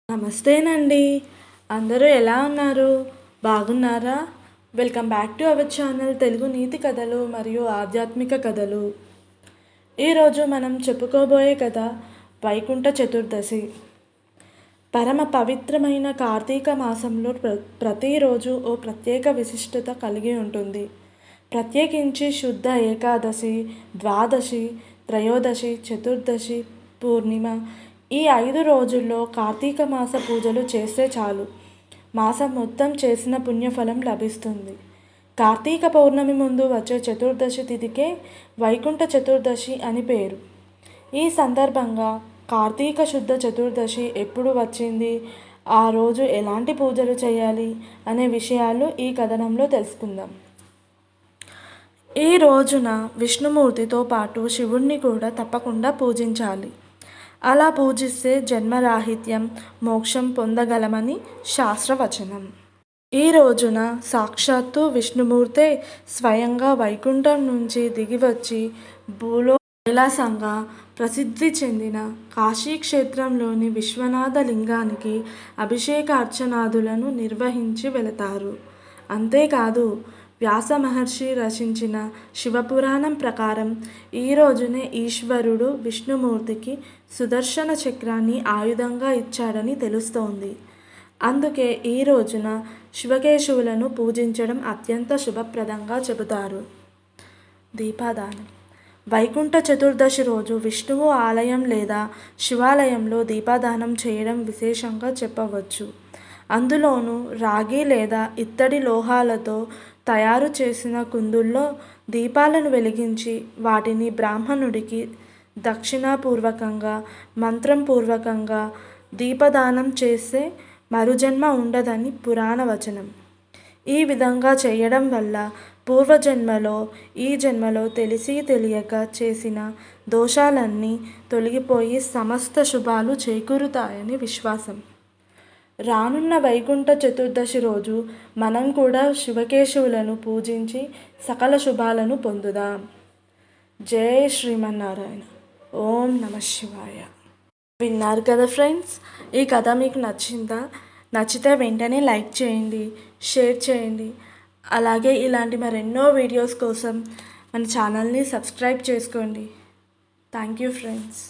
నమస్తేనండి. అందరూ ఎలా ఉన్నారు? బాగున్నారా? Welcome back to our channel Telugu నీతి కథలు మరియు ఆధ్యాత్మిక కథలు. ఈరోజు మనం చెప్పుకోబోయే కథ వైకుంఠ చతుర్దశి. పరమ పవిత్రమైన కార్తీక మాసంలో ప్రతిరోజు ఓ ప్రత్యేక విశిష్టత కలిగి ఉంటుంది. ప్రత్యేకించి శుద్ధ ఏకాదశి, ద్వాదశి, త్రయోదశి, చతుర్దశి, పూర్ణిమ ఈ 5 రోజుల్లో కార్తీక మాస పూజలు చేస్తే చాలు మాసం మొత్తం చేసిన పుణ్యఫలం లభిస్తుంది. కార్తీక పౌర్ణమి ముందు వచ్చే చతుర్దశి తిథికే వైకుంఠ చతుర్దశి అని పేరు. ఈ సందర్భంగా కార్తీక శుద్ధ చతుర్దశి ఎప్పుడు వచ్చింది, ఆ రోజు ఎలాంటి పూజలు చేయాలి అనే విషయాలు ఈ కథనంలో తెలుసుకుందాం. ఈ రోజున విష్ణుమూర్తితో పాటు శివుణ్ణి కూడా తప్పకుండా పూజించాలి. అలా పూజిస్తే జన్మరాహిత్యం, మోక్షం పొందగలమని శాస్త్రవచనం. ఈ రోజున సాక్షాత్తు విష్ణుమూర్తే స్వయంగా వైకుంఠం నుంచి దిగివచ్చి కైలాసంగా ప్రసిద్ధి చెందిన కాశీక్షేత్రంలోని విశ్వనాథ లింగానికి అభిషేకార్చనాదులను నిర్వహించి వెళతారు. అంతేకాదు, వ్యాస మహర్షి రచించిన శివపురాణం ప్రకారం ఈ రోజునే ఈశ్వరుడు విష్ణుమూర్తికి సుదర్శన చక్రాన్ని ఆయుధంగా ఇచ్చాడని తెలుస్తోంది. అందుకే ఈ రోజున శివకేశవులను పూజించడం అత్యంత శుభప్రదంగా చెబుతారు. దీపదానం. వైకుంఠ చతుర్దశి రోజు విష్ణువు ఆలయం లేదా శివాలయంలో దీపదానం చేయడం విశేషంగా చెప్పవచ్చు. అందులోనూ రాగి లేదా ఇత్తడి లోహాలతో తయారు చేసిన కుందుల్లో దీపాలను వెలిగించి వాటిని బ్రాహ్మణుడికి దక్షిణాపూర్వకంగా మంత్రంపూర్వకంగా దీపదానం చేస్తే మరుజన్మ ఉండదని పురాణ వచనం. ఈ విధంగా చేయడం వల్ల పూర్వజన్మలో ఈ జన్మలో తెలిసి తెలియక చేసిన దోషాలన్నీ తొలగిపోయి సమస్త శుభాలు చేకూరుతాయని విశ్వాసం. రానున్న వైకుంఠ చతుర్దశి రోజు మనం కూడా శివకేశవులను పూజించి సకల శుభాలను పొందుదాం. జై శ్రీమన్నారాయణ. ఓం నమః శివాయ. విన్నారు కదా ఫ్రెండ్స్, ఈ కథ మీకు నచ్చిందా? నచ్చితే వెంటనే లైక్ చేయండి, షేర్ చేయండి. అలాగే ఇలాంటి మరెన్నో వీడియోస్ కోసం మన ఛానల్ని సబ్స్క్రైబ్ చేసుకోండి. Thank you friends.